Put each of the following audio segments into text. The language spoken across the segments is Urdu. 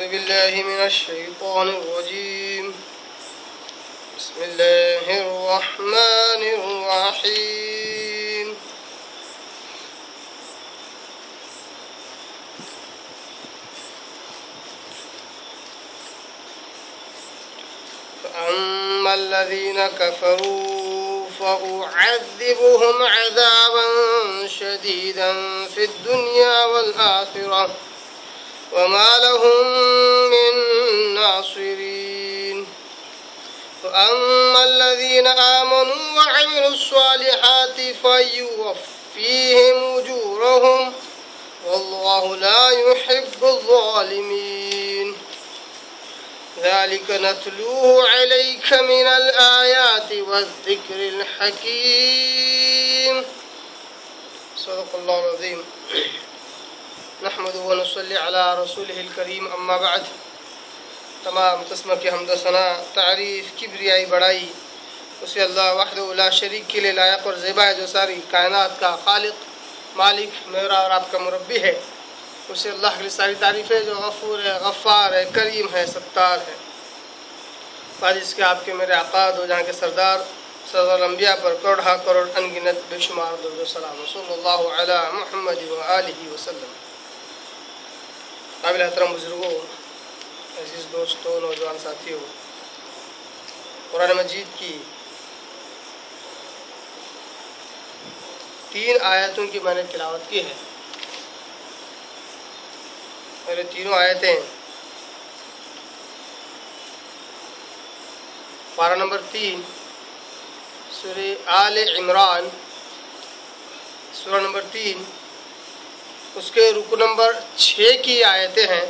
أعوذ بالله من الشيطان الرجيم بسم الله الرحمن الرحيم فأما الذين كفروا فأعذبهم عذابا شديدا في الدنيا والآخرة وما لهم من ناصرين وأما الذين آمنوا وعملوا الصالحات فيوفيهم أجورهم والله لا يحب الظالمين ذلك نتلوه عليك من الآيات والذكر الحكيم صدق الله العظيم نحمد و نصلی علی رسولہ الکریم اما بعد. تمام قسم کی حمد و ثنا تعریف کبریائی بڑائی اسے اللہ وحدہ لا شریک کے لیے لائق اور زیبا ہے، جو ساری کائنات کا خالق مالک میرا اور آپ کا مربی ہے. اسے اللہ کے لیے ساری تعریف ہے جو غفور ہے، غفار ہے، کریم ہے، ستار ہے. اس کے آپ کے میرے آقا دو جہاں کے سردار سردار الانبیاء پر کروڑ کروڑ انگنت بے شمار درود و سلام صلی اللہ علی محمد و آلہ وسلم. قابل احترام بزرگوں، عزیز دوستوں، نوجوان ساتھیوں، قرآن مجید کی 3 آیتوں کی میں نے تلاوت کی ہے اور یہ تینوں آیتیں پارہ نمبر 3 سورہ آل عمران، سورہ نمبر 3 اس کے رکو نمبر 6 کی آیتیں ہیں.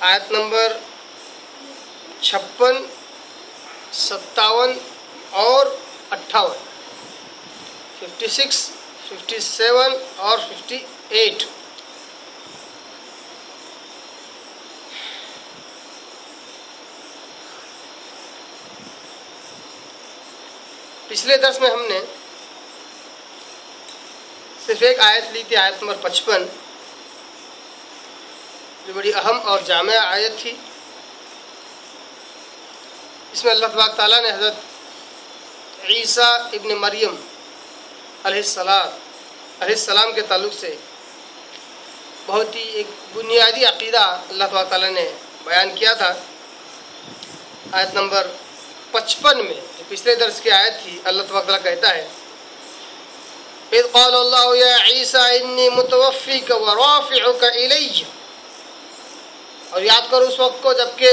آیت نمبر 56، 57 اور 58، 56، 57 اور 58. پچھلے درس میں ہم نے صرف ایک آیت لی تھی، آیت نمبر 55، جو بڑی اہم اور جامع آیت تھی. اس میں اللہ تبارک تعالیٰ نے حضرت عیسیٰ ابن مریم علیہ السلام کے تعلق سے بہت ہی ایک بنیادی عقیدہ اللہ تبارک تعالیٰ نے بیان کیا تھا. آیت نمبر 55 میں جو پچھلے درس کی آیت تھی، اللہ تبارک تعالیٰ کہتا ہے اذ قال اللہ یا عیسیٰ انی متوفیک ورافعک الی. اور یاد کرو اس وقت کو جب کہ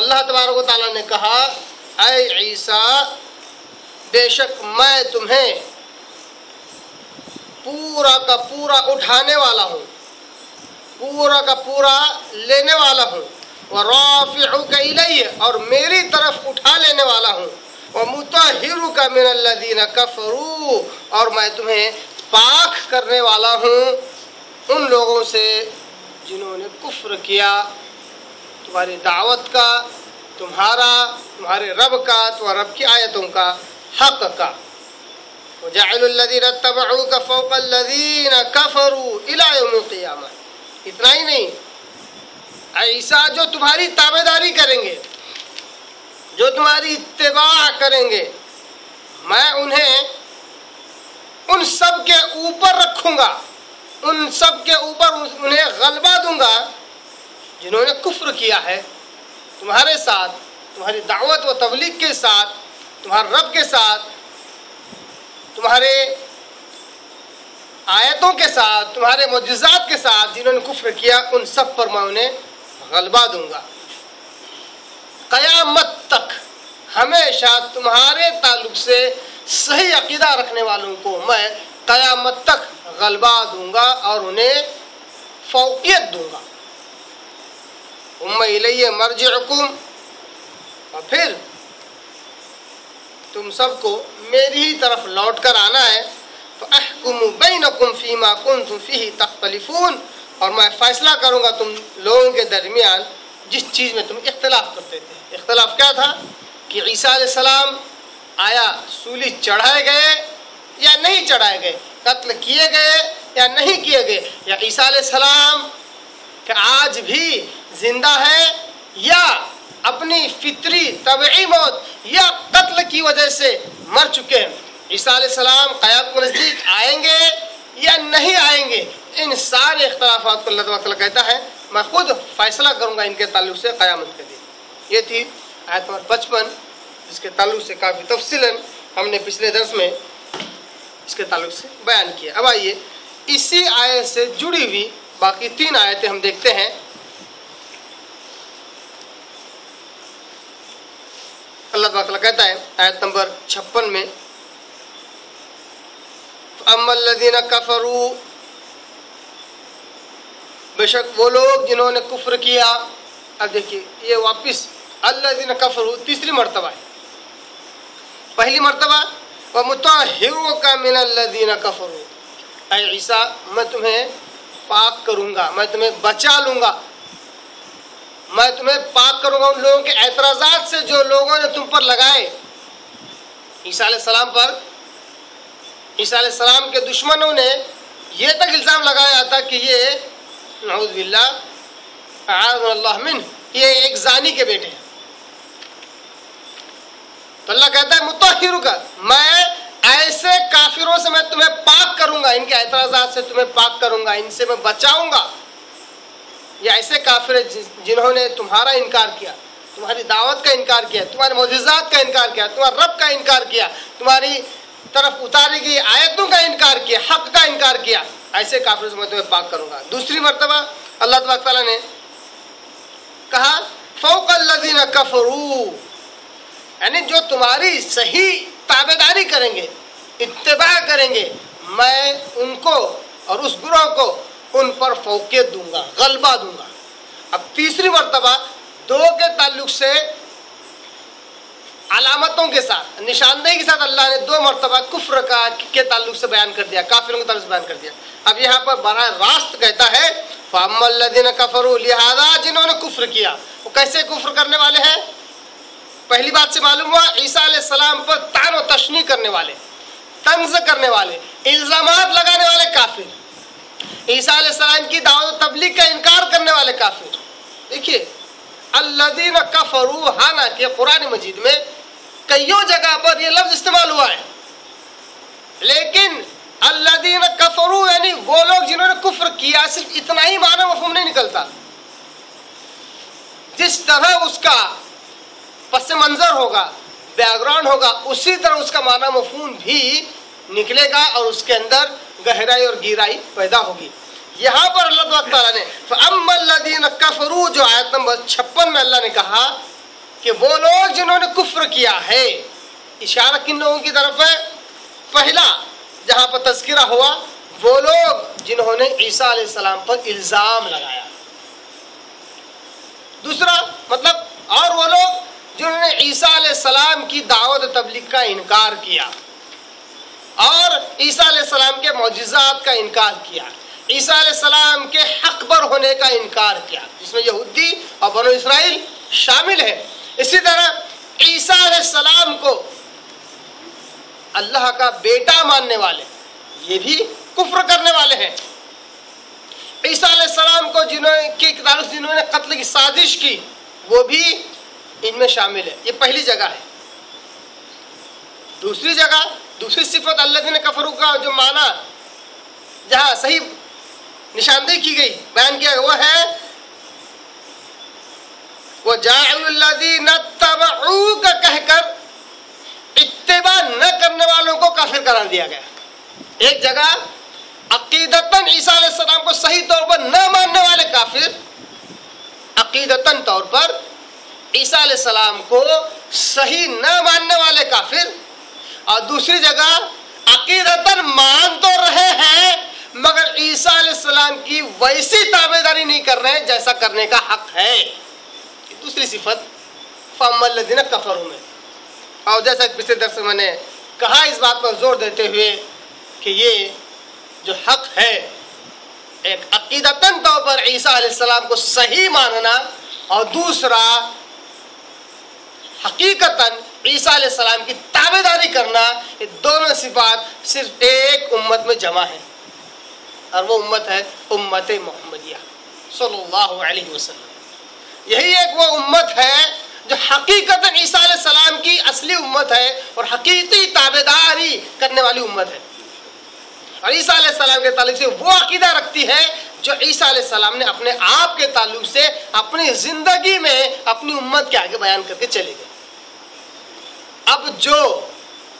اللہ تبارک و تعالیٰ نے کہا اے عیسیٰ بے شک میں تمہیں پورا کا پورا اٹھانے والا ہوں، پورا کا پورا لینے والا ہوں، ورافعک الی اور میری طرف اٹھا لینے والا ہوں، وَمُطَهِّرُكَ مِنَ الَّذِينَ كَفَرُوا اور میں تمہیں پاک کرنے والا ہوں ان لوگوں سے جنہوں نے کفر کیا تمہاری دعوت کا، تمہارے رب کا، تمہارے رب کی آیتوں کا، حق کا. وَجَعَلُ الَّذِينَ اتَّبَعُوكَ فَوْقَ الَّذِينَ كَفَرُوا إِلَى يَوْمِ الْقِيَامَةِ. اتنا ہی نہیں، عیسیٰ جو تمہاری تابعداری کریں گے، جو تمہاری اتباع کریں گے، میں انہیں ان سب کے اوپر رکھوں گا، ان سب کے اوپر انہیں غلبہ دوں گا جنہوں نے کفر کیا ہے تمہارے ساتھ، تمہاری دعوت و تبلیغ کے ساتھ، تمہارے رب کے ساتھ، تمہارے آیتوں کے ساتھ، تمہارے معجزات کے ساتھ. جنہوں نے کفر کیا ان سب پر میں انہیں غلبہ دوں گا. قیامت تک ہمیشہ تمہارے تعلق سے صحیح عقیدہ رکھنے والوں کو میں قیامت تک غلبہ دوں گا اور انہیں فوقیت دوں گا. ثم الی مرجعکم اور پھر تم سب کو میری ہی طرف لوٹ کر آنا ہے. فاحکم بینکم فیما کنتم فیہ تختلفون اور میں فیصلہ کروں گا تم لوگوں کے درمیان جس چیز میں تم اختلاف کرتے تھے. اختلاف کیا تھا کہ عیسیٰ علیہ السلام آیا سولی چڑھائے گئے یا نہیں چڑھائے گئے، قتل کیے گئے یا نہیں کیے گئے، یا عیسیٰ علیہ السلام کہ آج بھی زندہ ہے یا اپنی فطری طبعی موت یا قتل کی وجہ سے مر چکے ہیں. عیسیٰ علیہ السلام قیامت کے نزدیک آئیں گے یا نہیں آئیں گے، ان سارے اختلافات کو اللہ تعالیٰ کہتا ہے میں خود فیصلہ کروں گا ان کے تعلق سے قیامت کے دن. یہ تھی آیت نمبر 55 جس کے تعلق سے کافی تفصیلاً ہم نے پچھلے درس میں اس کے تعلق سے بیان کیا. اب آئیے اسی آیت سے جڑی ہوئی باقی 3 آیتیں ہم دیکھتے ہیں. اللہ تعالیٰ کہتا ہے آیت نمبر 56 میں اما الذین کفروا، بے شک وہ لوگ جنہوں نے کفر کیا. اب دیکھیے یہ واپس الذین کفروا تیسری مرتبہ ہے. پہلی مرتبہ ومطہرک من الذین کفروا، اے عیسیٰ میں تمہیں پاک کروں گا، میں تمہیں بچا لوں گا، میں تمہیں پاک کروں گا ان لوگوں کے اعتراضات سے جو لوگوں نے تم پر لگائے عیسیٰ علیہ السلام پر. عیسیٰ علیہ السلام کے دشمنوں نے یہ تک الزام لگایا تھا کہ یہ نعوذ باللہ اعاذنا اللہ منہ یہ ایک زانی کے بیٹے ہیں. تو اللہ کہتا ہے مطہرک، میں ایسے کافروں سے میں تمہیں پاک کروں گا، ان کے اعتراضات سے تمہیں پاک کروں گا، ان سے میں بچاؤں گا. یہ ایسے کافر جنہوں نے تمہارا انکار کیا، تمہاری دعوت کا انکار کیا، تمہارے معجزات کا انکار کیا، تمہارے رب کا انکار کیا، تمہاری طرف اتاری گئی آیتوں کا انکار کیا، حق کا انکار کیا، ایسے کافروں سے میں تمہیں پاک کروں گا. دوسری مرتبہ اللہ تبارک تعالیٰ نے کہا فوق الذین کفروا، یعنی جو تمہاری صحیح تابعداری کریں گے، اتباع کریں گے، میں ان کو اور اس گروہ کو ان پر فوقیت دوں گا، غلبہ دوں گا. اب تیسری مرتبہ 2 کے تعلق سے علامتوں کے ساتھ نشاندہی کے ساتھ اللہ نے 2 مرتبہ کفر کے تعلق سے بیان کر دیا، کافروں کے تعلق سے بیان کر دیا. اب یہاں پر براہ راست کہتا ہے فَأَمَّا الَّذِينَ كَفَرُوا، لہذا جنہوں نے کفر کیا. وہ کیسے کفر کرنے والے ہیں؟ پہلی بات سے معلوم ہوا عیسیٰ علیہ السلام پر طعن و تشنیع کرنے والے، طنز کرنے والے، الزامات لگانے والے کافر، عیسیٰ علیہ السلام کی دعوت و تبلیغ کا انکار کرنے والے کافر. دیکھیے الذین کفروا، حالانکہ قرآن مجید میں کئیوں جگہ پر یہ لفظ استعمال ہوا ہے، لیکن الذین کفروا یعنی وہ لوگ جنہوں نے کفر کیا، صرف اتنا ہی معنی مفہوم نہیں نکلتا. جس طرح اس کا پس منظر ہوگا، بیک گراؤنڈ ہوگا، اسی طرح اس کا معنی مفہوم بھی نکلے گا اور اس کے اندر گہرائی اور گہرائی پیدا ہوگی. یہاں پر اللہ تعالیٰ نے فَأَمَّا الَّذِينَ كَفَرُوا جو آیت نمبر 56 میں اللہ نے کہا کہ وہ لوگ جنہوں نے کفر کیا ہے، اشارہ کن لوگوں کی طرف ہے؟ پہلا جہاں پر تذکرہ ہوا وہ لوگ جنہوں نے عیسیٰ علیہ السلام پر الزام لگایا. دوسرا مطلب اور وہ لوگ جنہوں نے عیسیٰ علیہ السلام کی دعوت و تبلیغ کا انکار کیا اور عیسیٰ علیہ السلام کے معجزات کا انکار کیا، عیسیٰ علیہ السلام کے حق پر ہونے کا انکار کیا، جس میں یہودی اور بنو اسرائیل شامل ہیں. اسی طرح عیسیٰ علیہ السلام کو اللہ کا بیٹا ماننے والے یہ بھی کفر کرنے والے ہیں. عیسیٰ علیہ السلام کو جنہوں نے قتل کی سازش کی وہ بھی ان میں شامل ہے. یہ پہلی جگہ ہے. دوسری جگہ دوسری صفت الذین کفروا کا جو معنی جہاں صحیح نشاندہی کی گئی بیان کیا وہ ہے وَجَاعِلُ الَّذِينَ اتَّبَعُوكَ کہہ کر اتباع نہ کرنے والوں کو کافر قرار دیا گیا. ایک جگہ عقیدتاً عیسیٰ علیہ السلام کو صحیح طور پر نہ ماننے والے کافر، عقیدتاً طور پر عیسیٰ علیہ السلام کو صحیح نہ ماننے والے کافر، اور دوسری جگہ عقیدتاً مان تو رہے ہیں مگر عیسیٰ علیہ السلام کی ویسی تابعداری نہیں کر رہے ہیں جیسا کرنے کا حق ہے. دوسری صفت فَأَمَّا الَّذِينَ كَفَرُوا میں. اور جیسا پچھلے درس میں میں نے کہا اس بات پر زور دیتے ہوئے کہ یہ جو حق ہے ایک عقیدتاً طور پر عیسیٰ علیہ السلام کو صحیح ماننا اور دوسرا حقیقتاً عیسیٰ علیہ السلام کی تابعداری کرنا، یہ دونوں صفات صرف ایک امت میں جمع ہیں اور وہ امت ہے امت محمدیہ. صلی اللہ علیہ وسلم۔ یہی ایک وہ امت ہے جو حقیقتاً عیسیٰ علیہ السلام کی اصلی امت ہے اور حقیقی تابعداری کرنے والی امت ہے، اور عیسیٰ علیہ السلام کے تعلق سے وہ عقیدہ رکھتی ہے جو عیسیٰ علیہ السلام نے اپنے آپ کے تعلق سے اپنی زندگی میں اپنی امت کے آگے بیان کر کے چلے گئے۔ اب جو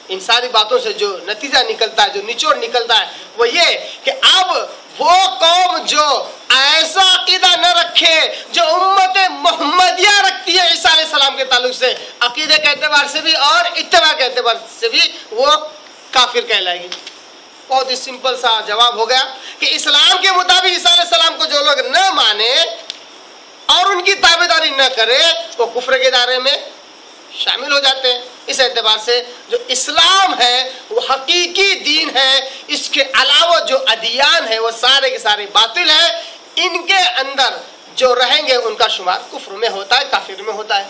ان ساری باتوں سے جو نتیجہ نکلتا ہے، جو نچوڑ نکلتا ہے، وہ یہ کہ اب وہ قوم جو ایسا عقیدہ نہ رکھے جو امت محمدیہ رکھتی ہے عیسیٰ علیہ السلام کے تعلق سے، عقیدے کے اعتبار سے بھی اور اتباع کے اعتبار سے بھی، وہ کافر کہلائے گی۔ بہت ہی سمپل سا جواب ہو گیا کہ اسلام کے مطابق عیسیٰ علیہ السلام کو جو لوگ نہ مانے اور ان کی تابعداری نہ کرے وہ کفر کے دائرے میں شامل ہو جاتے ہیں۔ اس اعتبار سے جو اسلام ہے وہ حقیقی دین ہے، اس کے علاوہ جو ادیان ہے وہ سارے کے سارے باطل ہیں، ان کے اندر جو رہیں گے ان کا شمار کفر میں ہوتا ہے، کافر میں ہوتا ہے۔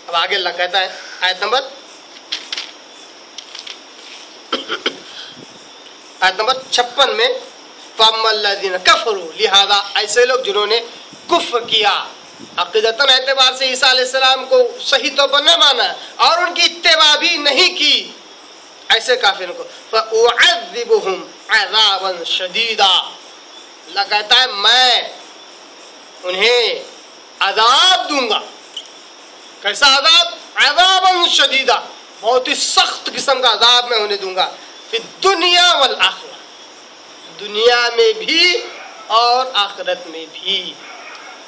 اب آگے اللہ کہتا ہے آیت نمبر 56 میں، فَأَمَّا الَّذِينَ كَفَرُوا، لہذا ایسے لوگ جنہوں نے کفر کیا، عقیدتاً اعتبار سے عیسیٰ علیہ السلام کو صحیح طور پر نہ مانا اور ان کی اتباع بھی نہیں کی، ایسے کافروں کو فَأُعَذِّبُهُمْ عَذَابًا شَدِيدًا، اللہ کہتا ہے میں انہیں عذاب دوں گا۔ کیسا عذاب؟ عذابًا شدیدا، بہت ہی سخت قسم کا عذاب میں انہیں دوں گا، فی الدنیا والآخرہ، دنیا میں بھی اور آخرت میں بھی،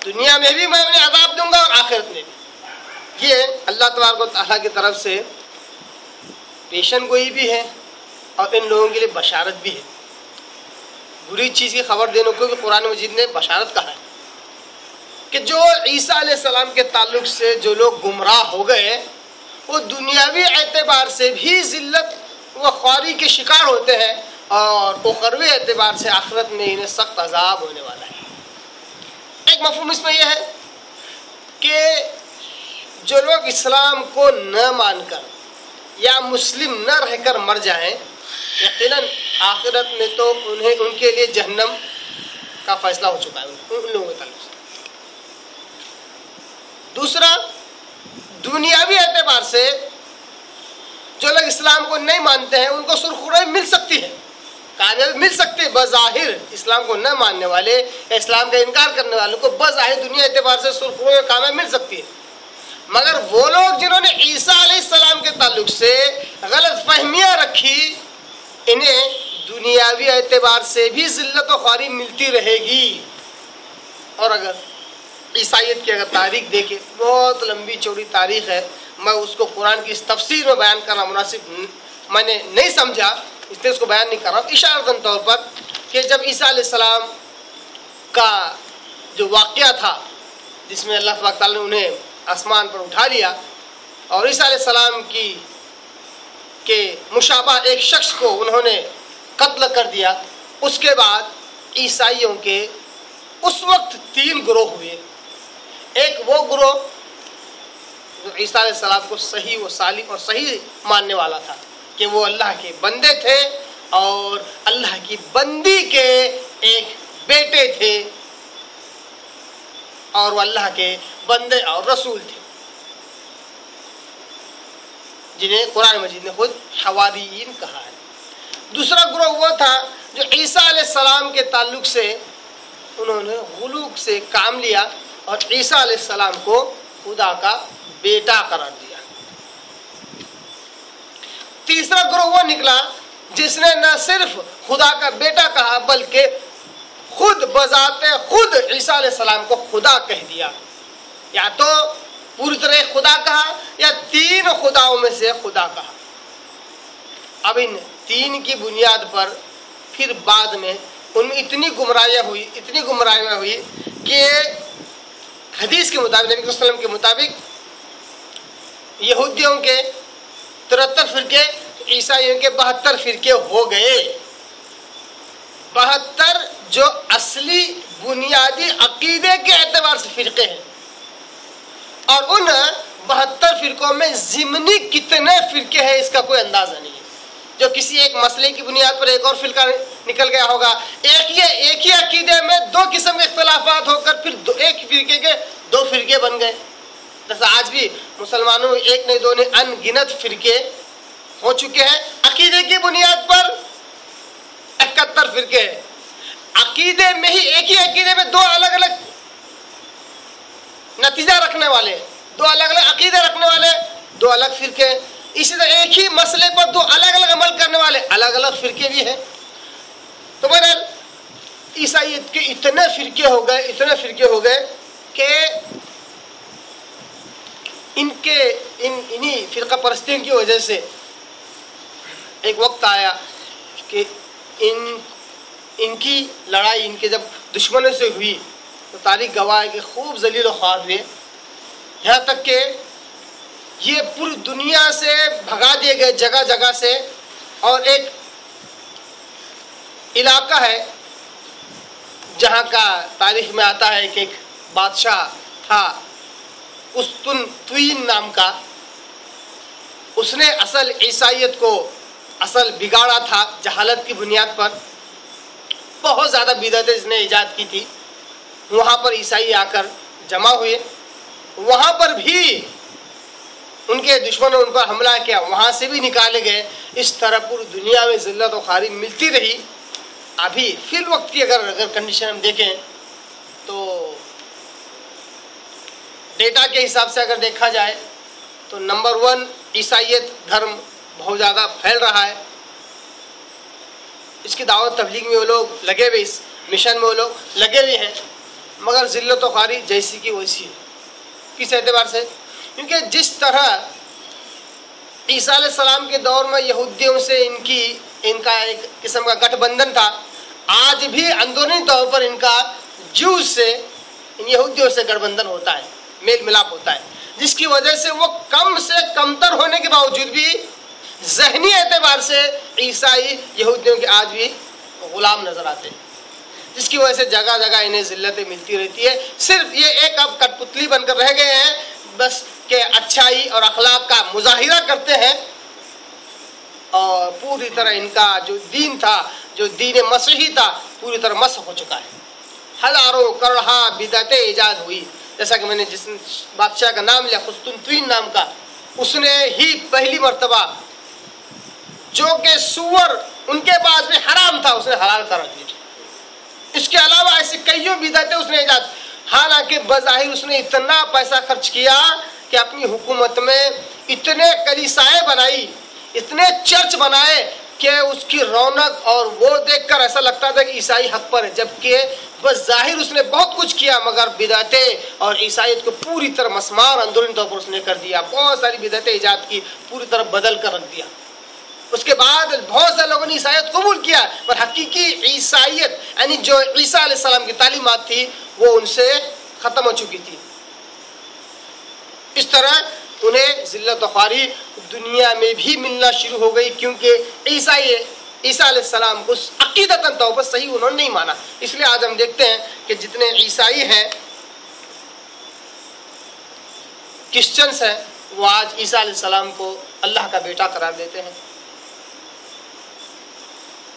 دنیا میں بھی میں انہیں عذاب دوں گا اور آخرت میں بھی۔ یہ اللہ تبارک و تعالیٰ کی طرف سے پیشن گوئی بھی ہے اور ان لوگوں کے لیے بشارت بھی ہے۔ بری چیز کی خبر دینے کو بھی قرآن مجید نے بشارت کہا ہے کہ جو عیسیٰ علیہ السلام کے تعلق سے جو لوگ گمراہ ہو گئے وہ دنیاوی اعتبار سے بھی ذلت و خواری کے شکار ہوتے ہیں اور اخروی اعتبار سے آخرت میں انہیں سخت عذاب ہونے والا ہے۔ ایک مفہوم اس میں یہ ہے کہ جو لوگ اسلام کو نہ مان کر یا مسلم نہ رہ کر مر جائیں، یقیناً آخرت میں تو انہیں ان کے لیے جہنم کا فیصلہ ہو چکا ہے ان لوگوں کے تعلق سے۔ دوسرا، دنیاوی اعتبار سے جو لوگ اسلام کو نہیں مانتے ہیں ان کو سرخروئی مل سکتی ہے، کامیابی مل سکتی ہے، بظاہر اسلام کو نہ ماننے والے یا اسلام کا انکار کرنے والوں کو بظاہر دنیا اعتبار سے سرخروئی اور کامیابی مل سکتی ہے، مگر وہ لوگ جنہوں نے عیسیٰ علیہ السلام کے تعلق سے غلط فہمیاں رکھی، انہیں دنیاوی اعتبار سے بھی ذلت و خواری ملتی رہے گی۔ اور اگر عیسائیت کی اگر تاریخ دیکھیں، بہت لمبی چوڑی تاریخ ہے، میں اس کو قرآن کی اس تفسیر میں بیان کرنا مناسب میں نے نہیں سمجھا، اس لیے اس کو بیان نہیں کر رہا ہوں، اشارتاً طور پر کہ جب عیسیٰ علیہ السلام کا جو واقعہ تھا جس میں اللہ تبارک تعالیٰ نے انہیں آسمان پر اٹھا لیا اور عیسیٰ علیہ السلام کے مشابہ ایک شخص کو انہوں نے قتل کر دیا، اس کے بعد عیسائیوں کے اس وقت 3 گروہ ہوئے۔ ایک وہ گروہ جو عیسیٰ علیہ السلام کو صحیح و صالح اور صحیح ماننے والا تھا کہ وہ اللہ کے بندے تھے اور اللہ کی بندی کے ایک بیٹے تھے اور وہ اللہ کے بندے اور رسول تھے، جنہیں قرآن مجید نے خود حواریین کہا ہے۔ دوسرا گروہ وہ تھا جو عیسیٰ علیہ السلام کے تعلق سے انہوں نے غلو سے کام لیا اور عیسیٰ علیہ السلام کو خدا کا بیٹا قرار دیا۔ تیسرا گروہ وہ نکلا جس نے نہ صرف خدا کا بیٹا کہا بلکہ خود بذات خود عیسیٰ علیہ السلام کو خدا کہہ دیا، یا تو پوری طرح خدا کہا یا 3 خداؤں میں سے خدا کہا۔ اب ان 3 کی بنیاد پر پھر بعد میں ان میں اتنی گمراہیاں ہوئی کہ حدیث کے مطابق، نبی صلی اللہ علیہ وسلم کے مطابق یہودیوں کے 73 فرقے، عیسائیوں کے 72 فرقے ہو گئے۔ 72 جو اصلی بنیادی عقیدے کے اعتبار سے فرقے ہیں، اور ان 72 فرقوں میں ضمنی کتنے فرقے ہیں اس کا کوئی اندازہ نہیں ہے۔ جو کسی ایک مسئلے کی بنیاد پر ایک اور فرقہ نکل گیا ہوگا، ایک ہی عقیدے میں دو قسم کے اختلافات ہو کر پھر ایک فرقے کے دو فرقے بن گئے. جیسا آج بھی مسلمانوں میں ایک نہیں دو نہیں ان گنت فرقے ہو چکے ہیں. عقیدے کی بنیاد پر 71 فرقے ہیں. عقیدے میں ہی ایک ہی عقیدے میں دو الگ الگ نتیجہ رکھنے والے، دو الگ الگ عقیدے رکھنے والے دو الگ فرقے. اسی طرح ایک ہی مسئلے پر دو الگ الگ عمل کرنے والے الگ الگ فرقے بھی ہیں. تو بہرحال عیسائیت کے اتنے فرقے ہو گئے کہ انہی فرقہ پرستیوں کی وجہ سے ایک وقت آیا کہ ان کی لڑائی ان کے جب دشمنوں سے ہوئی تو تاریخ گواہ ہے کہ خوب ذلیل و خوار ہوئے، یہاں تک کہ یہ پوری دنیا سے بھگا دیے گئے جگہ جگہ سے. اور ایک علاقہ ہے جہاں کا تاریخ میں آتا ہے کہ ایک بادشاہ تھا قسطنطین نام کا، اس نے اصل عیسائیت کو بگاڑا تھا جہالت کی بنیاد پر. بہت زیادہ بدعتیں اس نے ایجاد کی تھی. وہاں پر عیسائی آ کر جمع ہوئے، وہاں پر بھی ان کے دشمنوں ان پر حملہ کیا، وہاں سے بھی نکالے گئے. اس طرح پوری دنیا میں ذلت و خواری ملتی رہی. ابھی فی الوقت کی اگر کنڈیشن ہم دیکھیں تو ڈیٹا کے حساب سے اگر دیکھا جائے تو نمبر 1 عیسائیت دھرم بہت زیادہ پھیل رہا ہے. اس کی دعوت تبلیغ میں وہ لوگ لگے ہوئے، اس مشن میں وہ لوگ لگے ہوئے ہیں، مگر ذلت و خواری جیسی کی ویسی ہے. کس اعتبار سے؟ کیونکہ جس طرح عیسیٰ علیہ السلام کے دور میں یہودیوں سے ان کا ایک قسم کا گٹھ بندھن تھا، آج بھی اندرونی طور پر ان کا جوز سے ان یہودیوں سے گٹھ بندھن ہوتا ہے، میل ملاپ ہوتا ہے، جس کی وجہ سے وہ کم سے کمتر ہونے کے باوجود بھی ذہنی اعتبار سے عیسائی یہودیوں کے آج بھی غلام نظر آتے ہیں، جس کی وجہ سے جگہ جگہ انہیں ذلتیں ملتی رہتی ہے. صرف یہ ایک اب کٹ پتلی بن کر رہ گئے ہیں بس کہ اچھائی اور اخلاق کا مظاہرہ کرتے ہیں، اور پوری طرح ان کا جو دین تھا، جو دین مسیحی تھا، پوری طرح مسخ ہو چکا ہے. ہزاروں کروڑہ بدعتیں ایجاد ہوئی. جیسا کہ میں نے جس بادشاہ کا نام لیا قسطنطین نام کا، اس نے ہی پہلی مرتبہ جو کہ سور ان کے پاس میں حرام تھا اس نے حلال کر دیا. اس کے علاوہ ایسی کئیوں بدعتیں اس نے ایجاد، حالانکہ بظاہر اس نے اتنا پیسہ خرچ کیا کہ اپنی حکومت میں اتنے کلیسائیں بنائی، اتنے چرچ بنائے کہ اس کی رونق اور وہ دیکھ کر ایسا لگتا تھا کہ عیسائی حق پر ہے، جبکہ بظاہر اس نے بہت کچھ کیا مگر بدعتیں اور عیسائیت کو پوری طرح مسمار اندرونی طور پر اس نے کر دیا. بہت ساری بدعتیں ایجاد کی، پوری طرح بدل کر رکھ دیا. اس کے بعد بہت سے لوگوں نے عیسائیت قبول کیا، پر حقیقی عیسائیت یعنی جو عیسیٰ علیہ السلام کی تعلیمات تھی وہ ان سے ختم ہو چکی تھی. اس طرح انہیں ذلت و خواری دنیا میں بھی ملنا شروع ہو گئی، کیونکہ عیسیٰ علیہ السلام کو عقیدتاً طور پر صحیح انہوں نے نہیں مانا. اس لیے آج ہم دیکھتے ہیں کہ جتنے عیسائی ہیں، کرسچنس ہیں، وہ آج عیسیٰ علیہ السلام کو اللہ کا بیٹا قرار دیتے ہیں.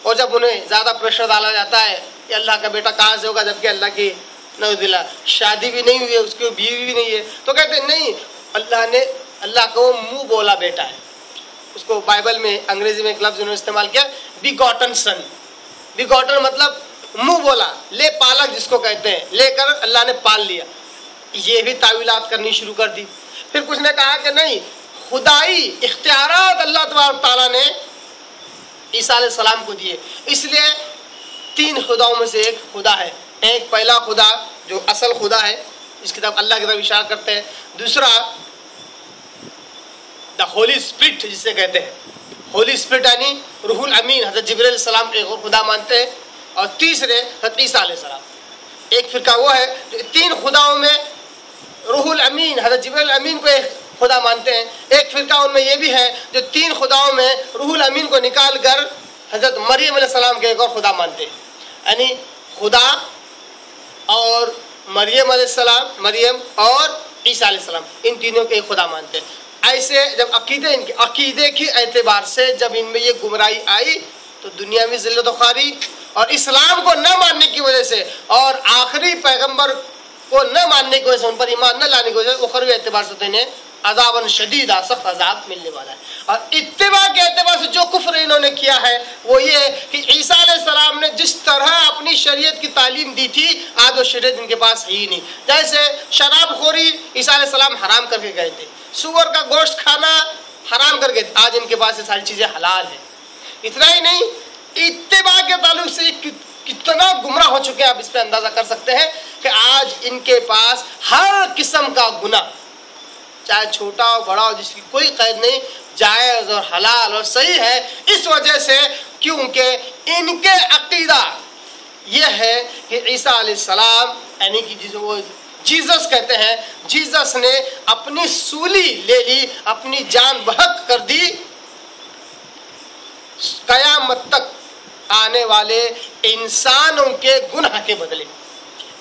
اور جب انہیں زیادہ پریشر ڈالا جاتا ہے کہ اللہ کا بیٹا کہاں سے ہوگا، جبکہ اللہ کی نعوذ باللہ شادی بھی نہیں ہوئی ہے، اس کی بیوی بھی نہیں ہے، تو کہتے ہیں نہیں، اللہ کا وہ منہ بولا بیٹا ہے. اس کو بائبل میں انگریزی میں ایک لفظ انہوں نے استعمال کیا، بیگاٹن سن. بیگاٹن مطلب منہ بولا، لے پالک جس کو کہتے ہیں، لے کر اللہ نے پال لیا. یہ بھی تعویلات کرنی شروع کر دی. پھر کچھ نے کہا کہ نہیں، خدائی اختیارات اللہ تبارک تعالیٰ نے عیسیٰ علیہ السلام کو دیے، اس لیے 3 خداؤں میں سے ایک خدا ہے. ایک پہلا خدا جو اصل خدا ہے، اس کی طرف اللہ کی طرف اشارہ کرتے ہیں. دوسرا دا ہولی اسپرٹ جسے کہتے ہیں، ہولی اسپرٹ یعنی روح الامین، حضرت جبرائیل علیہ السلام ایک اور خدا مانتے ہیں. اور تیسرے حضرت عیسیٰ علیہ السلام. ایک فرقہ وہ ہے جو 3 خداؤں میں روح الامین حضرت جبرائیل الامین کو ایک خدا مانتے ہیں. ایک فرقہ ان میں یہ بھی ہے جو 3 خداؤں میں روح الامین کو نکال کر حضرت مریم علیہ السلام کے ایک اور خدا مانتے ہیں. یعنی خدا اور مریم علیہ السلام، مریم اور عیسیٰ علیہ السلام، ان تینوں کے ایک خدا مانتے ہیں. ایسے جب عقیدے کی اعتبار سے جب ان میں یہ گمراہی آئی تو دنیا میں ذلت و خواری اور اسلام کو نہ ماننے کی وجہ سے اور آخری پیغمبر کو نہ ماننے کی وجہ سے، ان پر ایمان نہ لانے کی وجہ سے اخروی اعتبار سے تو انہیں عذاباً شدید سخت عذاب ملنے والا ہے۔ اور اتباع کے اعتبار سے جو کفر انہوں نے کیا ہے وہ یہ ہے کہ عیسیٰ علیہ السلام نے جس طرح اپنی شریعت کی تعلیم دی تھی آج وہ شریعت ان کے پاس ہے ہی نہیں۔ جیسے شراب خوری عیسیٰ علیہ السلام حرام کر کے گئے تھے، سور کا گوشت کھانا حرام کر کے، آج ان کے پاس یہ ساری چیزیں حلال ہیں۔ اتنا ہی نہیں، اتباع کے تعلق سے کتنا گمراہ ہو چکے ہیں، آپ اس پہ اندازہ کر سکتے ہیں کہ آج ان کے پاس ہر قسم کا گناہ، چاہے چھوٹا ہو بڑا ہو، جس کی کوئی قید نہیں، جائز اور حلال اور صحیح ہے، اس وجہ سے کیونکہ ان کے عقیدہ یہ ہے کہ عیسیٰ علیہ السلام یعنی کہ جسے وہ جیزس کہتے ہیں، جیزس نے اپنی سولی لے لی، اپنی جان بحق کر دی قیامت تک آنے والے انسانوں کے گناہ کے بدلے،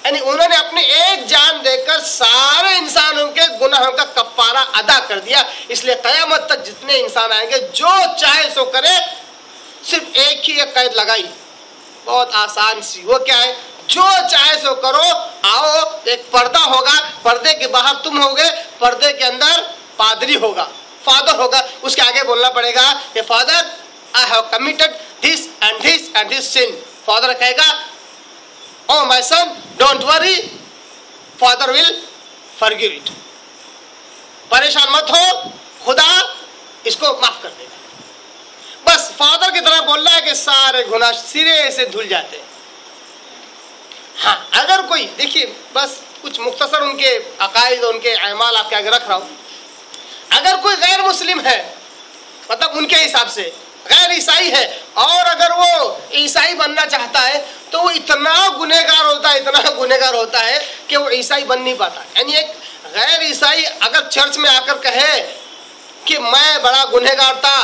یعنی انہوں نے اپنی ایک جان دے کر سارے انسانوں کے گناہوں کا کفارہ ادا کر دیا۔ اس لیے قیامت تک جتنے انسان آئیں گے جو چاہے سو کرے، صرف ایک ہی ایک قید لگائی، بہت آسان سی، وہ کیا ہے؟ جو چاہے سو کرو، آؤ، ایک پردہ ہوگا، پردے کے باہر تم ہوگے، پردے کے اندر پادری ہوگا، فادر ہوگا، اس کے آگے بولنا پڑے گا کہ father I have committed this and this and this sin. Father کہے گا Oh my son, don't worry, Father will forgive it. پریشان مت ہو، خدا اس کو معاف کر دے گا۔ بس فادر کی طرح بول رہا ہے کہ سارے گناہ سرے سے دھل جاتے ہیں۔ ہاں، اگر کوئی، دیکھیے بس کچھ مختصر ان کے عقائد اور ان کے اعمال آپ کے آگے رکھ رہا ہوں۔ اگر کوئی غیر مسلم ہے، مطلب ان کے حساب سے غیر عیسائی ہے، اور اگر وہ عیسائی بننا چاہتا ہے تو وہ اتنا گنہگار ہوتا ہے کہ وہ عیسائی بن نہیں پاتا۔ یعنی ایک غیر عیسائی اگر چرچ میں آ کر کہے کہ میں بڑا گنہگار تھا،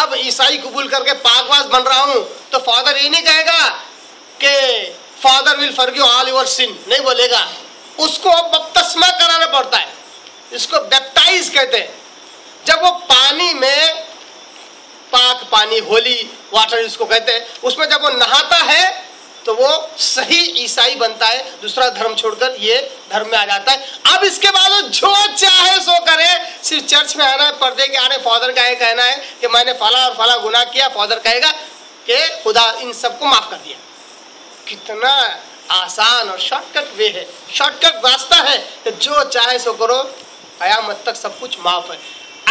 اب عیسائی قبول کر کے پاک باز بن رہا ہوں، تو فادر یہ نہیں کہے گا کہ father will forgive all your son, نہیں بولے گا، اس کو بپتسمہ کرانا پڑتا ہے، اس کو بیپٹائز کہتے ہیں۔ جب وہ پانی میں، پاک پانی، ہولی واٹر جس کو کہتے ہیں، اس میں جب وہ نہاتا ہے تو وہ صحیح عیسائی بنتا ہے، دوسرا دھرم چھوڑ کر یہ دھرم میں آ جاتا ہے۔ اب اس کے بعد جو چاہے سو کرے، صرف چرچ میں آنا ہے، پردے کے آنے، فادر کا یہ کہنا ہے کہ میں نے فلاں اور فلاں گناہ کیا، فادر کہے گا کہ خدا ان سب کو معاف کر دیا۔ کتنا آسان اور شارٹ کٹ وے ہے، شارٹ کٹ راستہ ہے کہ جو چاہے سو کرو، قیامت تک سب کچھ معاف ہے۔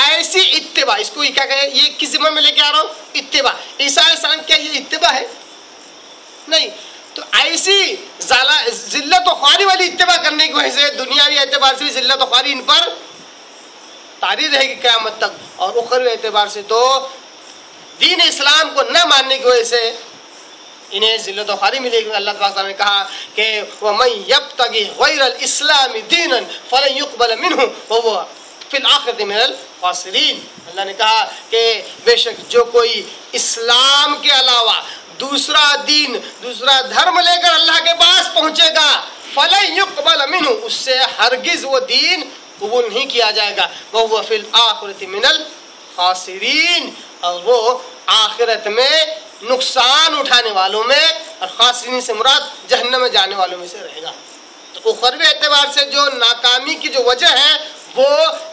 ایسی اتباع، اس کو کیا کہے، یہ کس ذمہ میں لے کے آ رہا ہوں؟ اتباع۔ عیسیٰ علیہ السلام کیا یہ اتباع ہے؟ نہیں۔ تو ایسی ذلت و خواری والی اتباع کرنے کی وجہ سے دنیاوی اعتبار سے بھی ذلت و خواری ان پر طاری رہے گی قیامت تک، اور اخروی اعتبار سے تو دین اسلام کو نہ ماننے کی وجہ سے انہیں ذلت و خواری ملے گی۔ اللہ تعالیٰ نے کہا کہ وَمَن يَبْتَغِ غَيْرَ الْإِسْلَامِ دِينًا فَلَن يُقْبَلَ مِنْهُ وَهُوَ فِي الْآخِرَةِ مِنَ الْخَاسِرِينَ۔ اللہ نے کہا کہ بے شک جو کوئی اسلام کے علاوہ دوسرا دین، دوسرا دھرم لے کر اللہ کے پاس پہنچے گا، فَلَن يُقْبَلَ مِنْهُ، اس سے ہرگز وہ دین قبول نہیں کیا جائے گا، وَهُوَ فِي الْآخِرَةِ مِنَ الْخَاسِرِينَ، اور وہ آخرت میں نقصان اٹھانے والوں میں، اور خاسرین سے مراد جہنم میں جانے والوں میں سے رہے گا۔ تو اخروی اعتبار سے جو ناکامی کی جو وجہ ہے وہ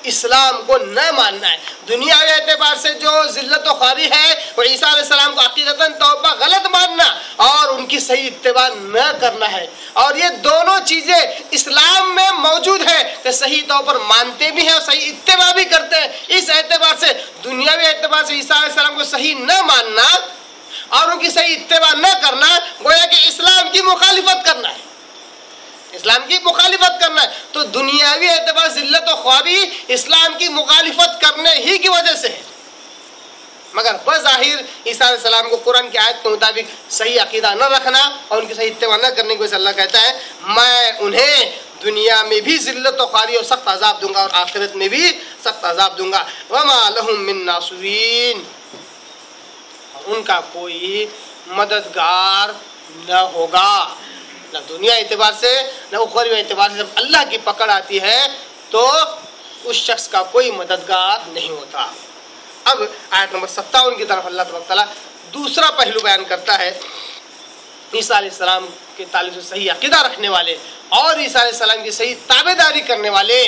اسلام کو نہ ماننا ہے۔ دنیاوی اعتبار سے جو ذلت و خواری ہے وہ عیسیٰ علیہ السلام کو عقیدتاً توبہ غلط ماننا اور ان کی صحیح اتباع نہ کرنا ہے۔ اور یہ دونوں چیزیں اسلام میں موجود ہے کہ صحیح طور پر مانتے بھی ہیں اور صحیح اتباع بھی کرتے ہیں۔ اس اعتبار سے دنیاوی اعتبار سے عیسیٰ علیہ السلام کو صحیح نہ ماننا اور ان کی صحیح اتباع نہ کرنا گویا کہ اسلام کی مخالفت کرنا ہے، اسلام کی مخالفت کرنا ہے۔ تو دنیاوی اعتبار ذلت و خواری اسلام کی مخالفت کرنے ہی کی وجہ سے ہے، مگر بظاہر عیسیٰ علیہ السلام کو قرآن کی آیت کے مطابق صحیح عقیدہ نہ رکھنا اور ان کی صحیح اتباع نہ کرنے کی وجہ سے اللہ کہتا ہے میں انہیں دنیا میں بھی ذلت و خواری اور سخت عذاب دوں گا اور آخرت میں بھی سخت عذاب دوں گا۔ وَمَا لَهُم مِّن نَاصِرِينَ، ان کا کوئی مددگار نہ ہوگا، نہ دنیا اعتبار سے نہ اخروی اعتبار سے۔ جب اللہ کی پکڑ آتی ہے تو اس شخص کا کوئی مددگار نہیں ہوتا۔ اب آیت نمبر 57 کی طرف اللہ تعالیٰ دوسرا پہلو بیان کرتا ہے عیسیٰ علیہ السلام کے تعلق سے صحیح عقیدہ رکھنے والے اور عیسیٰ علیہ السلام کی صحیح تابعداری کرنے والے،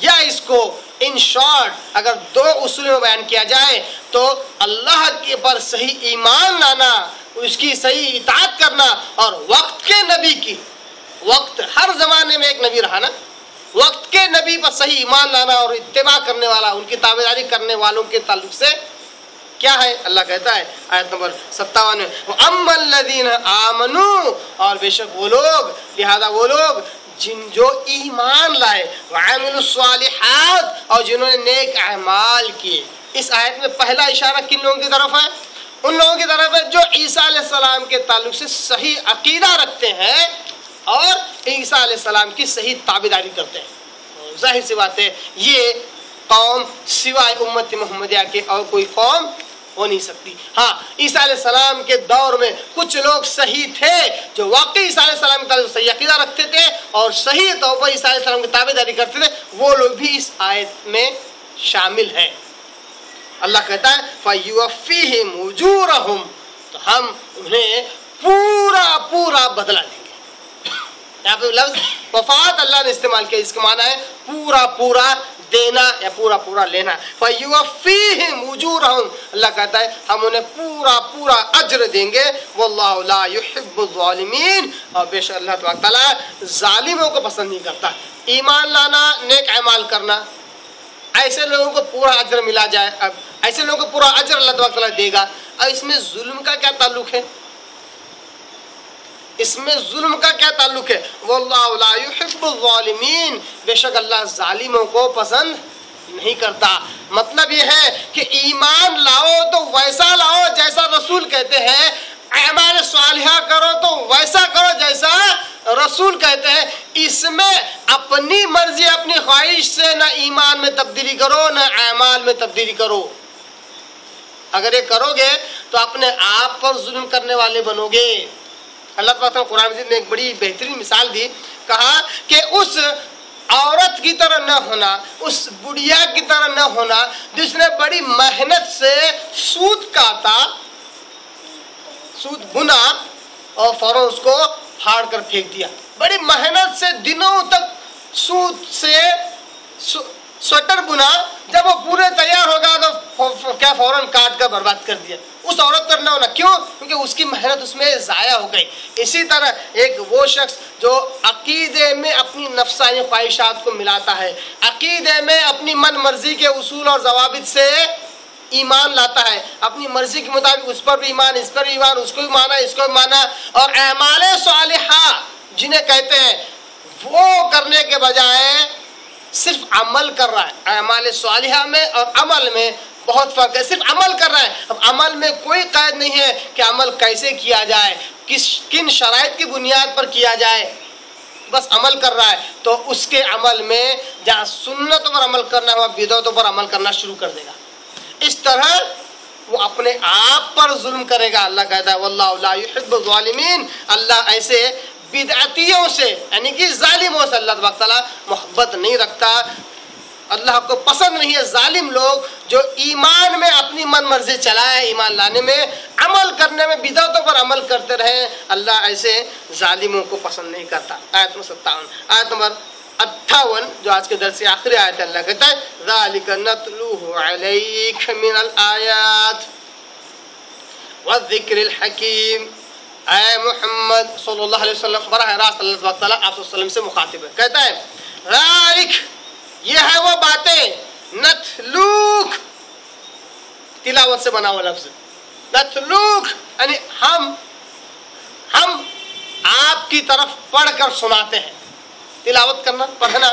یا اس کو ان شارٹ اگر دو اصول میں بیان کیا جائے تو اللہ کے پر صحیح ایمان لانا، اس کی صحیح اطاعت کرنا، اور وقت کے نبی کی، وقت ہر زمانے میں ایک نبی رہا نا، وقت کے نبی پر صحیح ایمان لانا اور اتباع کرنے والا، ان کی تابعداری کرنے والوں کے تعلق سے کیا ہے؟ اللہ کہتا ہے آیت نمبر 57 میں وَأَمَّا الَّذِينَ آمَنُوا، اور بے شک وہ لوگ، لہذا وہ لوگ جو ایمان لائے، وَعَمِلُوا الصَّالِحَاتِ، اور جنہوں نے نیک اعمال کیے۔ اس آیت میں پہلا اشارہ کن لوگوں کی طرف ہے؟ ان لوگوں کی طرف ہے جو عیسیٰ علیہ السلام کے تعلق سے صحیح عقیدہ رکھتے ہیں اور عیسیٰ علیہ السلام کی صحیح تابعداری کرتے ہیں۔ ظاہر سی بات ہے یہ قوم سوائے امت محمدیہ کے اور کوئی قوم ہو نہیں سکتی۔ ہاں، عیسیٰ علیہ السلام کے دور میں کچھ لوگ صحیح تھے جو واقعی عیسیٰ علیہ السلام کے تعلق سے صحیح عقیدہ رکھتے تھے اور صحیح طور پر عیسیٰ علیہ السلام کی تابعداری کرتے تھے، وہ لوگ بھی اس آیت میں شامل ہیں۔ اللہ کہتا ہے فَيُوَفِّيهِمْ أُجُورَهُمْ، تو ہم انہیں پورا بدلہ دیں گے۔ یہاں پہ لفظ وفات اللہ نے استعمال کیا، اس کا معنی ہے پورا دینا یا پورا لینا۔ فَيُوَفِّيهِمْ أُجُورَهُمْ، اللہ کہتا ہے ہم انہیں پورا اجر دیں گے۔ وَاللَّهُ لَا يُحِبُّ الظَّالِمِينَ، اور بے شک اللہ تبارک تعالیٰ ظالموں کو پسند نہیں کرتا۔ ایمان لانا، نیک اعمال کرنا، ایسے لوگوں کو پورا اجر ملا جائے، اب ایسے لوگوں کو پورا اجر اللہ تبارک تعالیٰ دے گا۔ اور اس میں ظلم کا کیا تعلق ہے؟ اس میں ظلم کا کیا تعلق ہے؟ واللہ لا يحب الظالمین، بے شک اللہ ظالموں کو پسند نہیں کرتا۔ مطلب یہ ہے کہ ایمان لاؤ تو ویسا لاؤ جیسا رسول کہتے ہیں، اعمال صالحہ کرو تو ویسا کرو جیسا رسول کہتے ہیں۔ اس میں اپنی مرضی اپنی خواہش سے نہ ایمان میں تبدیلی کرو نہ اعمال میں تبدیلی کرو۔ اگر یہ کرو گے تو اپنے آپ پر ظلم کرنے والے بنو گے۔ اللہ تعالیٰ قرآن مجید نے ایک بڑی بہترین مثال دی، کہا کہ اس عورت کی طرح نہ ہونا، اس بڑھیا کی طرح نہ ہونا جس نے بڑی محنت سے سود کاٹا، سود بنا اور فوراً اس کو پھاڑ کر پھینک دیا۔ بڑی محنت سے دنوں تک سود سے سویٹر بنا، جب وہ پورے تیار ہو گیا تو کیا فوراً کاٹ کر برباد کر دیا۔ اس عورت پر نہ ہونا، کیوں؟ کیونکہ اس کی محنت اس میں ضائع ہو گئی۔ اسی طرح ایک وہ شخص جو عقیدے میں اپنی نفسانی خواہشات کو ملاتا ہے، عقیدے میں اپنی من مرضی کے اصول اور ضوابط سے ایمان لاتا ہے، اپنی مرضی کے مطابق اس پر بھی ایمان، اس پر بھی ایمان، اس کو بھی مانا، اس کو بھی مانا، اور اعمال صالحہ جنہیں کہتے ہیں وہ کرنے کے بجائے صرف عمل کر رہا ہے۔ اعمال صالحہ میں اور عمل میں بہت فرق ہے، صرف عمل کر رہا ہے۔ اب عمل میں کوئی قید نہیں ہے کہ عمل کیسے کیا جائے، کن شرائط کی بنیاد پر کیا جائے، بس عمل کر رہا ہے، تو اس کے عمل میں جہاں سنتوں پر عمل کرنا ہے بدعتوں پر عمل کرنا شروع کر دے گا۔ اس طرح وہ اپنے آپ پر ظلم کرے گا۔ اللہ کہتا ہے واللہ لا يحب الظالمین، اللہ ایسے بدعتیوں سے یعنی کہ ظالموں سے اللہ تبارک تعالیٰ محبت نہیں رکھتا، اللہ کو پسند نہیں ہے ظالم لوگ جو ایمان میں اپنی من مرضی چلائے، ایمان لانے میں، عمل کرنے میں بدعتوں پر عمل کرتے رہے، اللہ ایسے ظالموں کو پسند نہیں کرتا۔ آیت نمبر 57، آیت نمبر 58 جو آج کے درس کی آخری آیت ہے، اللہ کہتا ہے ذَلِكَ نَتْلُوهُ عَلَيْكَ مِنَ الْآيَاتِ وَالذِّكْرِ الْحَكِيمِ۔ اے محمد صلی اللہ علیہ وسلم، براہ راست اللہ تعالیٰ آپ صلی اللہ علیہ وسلم سے مخاطب ہے، کہتا ہے ذَلِكَ، یہ ہے وہ باتیں، نتلوک تلاوت سے بنا ہوا لفظ، نتلوک یعنی ہم آپ کی طرف پڑھ کر سناتے ہیں، تلاوت کرنا، پڑھنا۔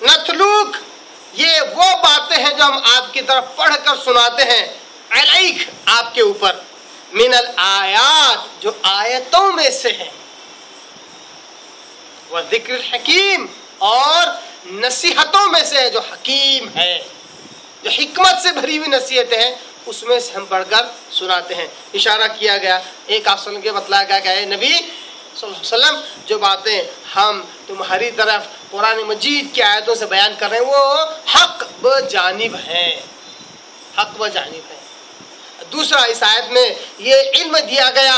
نتلوک یہ وہ باتیں ہیں جو ہم آپ کی طرف پڑھ کر سناتے ہیں، علیک آپ کے اوپر، من الآیات جو آیتوں میں سے ہیں، وذکر الحکیم اور نصیحتوں میں سے جو حکیم ہے، جو حکمت سے بھری ہوئی نصیحتیں ہیں، اس میں سے ہم پڑھ کر سناتے ہیں۔ اشارہ کیا گیا، ایک آپ سن کے بتلایا گیا کہ اے نبی صلی اللہ علیہ وسلم جو باتیں ہم تمہاری طرف قرآن مجید کی آیتوں سے بیان کر رہے ہیں وہ حق بجانب ہیں، حق بجانب ہیں۔ دوسرا اس آیت میں یہ علم دیا گیا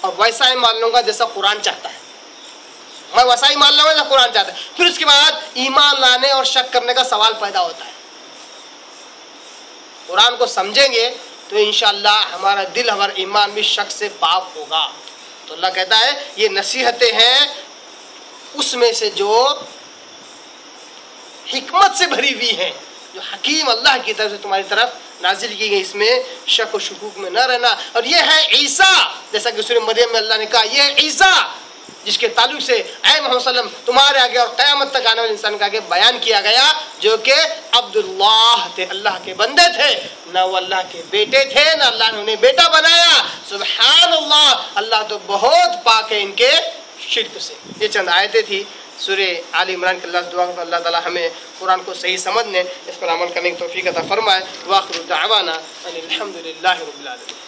اور ویسا ہی مان لوں گا جیسا قرآن چاہتا ہے، میں ویسا ہی مان لوں گا جیسا قرآن چاہتا ہے۔ پھر اس کے بعد ایمان لانے اور شک کرنے کا سوال پیدا ہوتا ہے۔ قرآن کو سمجھیں گے تو انشاءاللہ ہمارا دل، ہمارا ایمان بھی شک سے پاک ہوگا۔ تو اللہ کہتا ہے یہ نصیحتیں ہیں اس میں سے جو حکمت سے بھری ہوئی ہیں، جو حکیم اللہ کی طرف سے تمہاری طرف نازل کی گئی، اس میں شک و شکوک میں نہ رہنا۔ اور یہ ہے عیسیٰ، جیسا کہ سورہ مریم میں اللہ نے کہا یہ ہے عیسیٰ جس کے تعلق سے اے محمد صلی اللہ علیہ وسلم تمہارے آگے اور قیامت تک آنے والے انسان کے آگے بیان کیا گیا، جو کہ عبداللہ تھے، اللہ کے بندے تھے، نہ وہ اللہ کے بیٹے تھے، نہ اللہ نے انہیں بیٹا بنایا۔ سبحان اللہ، اللہ تو بہت پاک ہے ان کے شرک سے۔ یہ چند آیتیں تھی سورہ آل عمران کے۔ اللہ سے دعا کرتا اللہ تعالی ہمیں قرآن کو صحیح سمجھنے، اس پر عمل کرنے کی توفیق عطا فرمائے۔ وآخر دعوانا ان الحمد للہ رب العالمین۔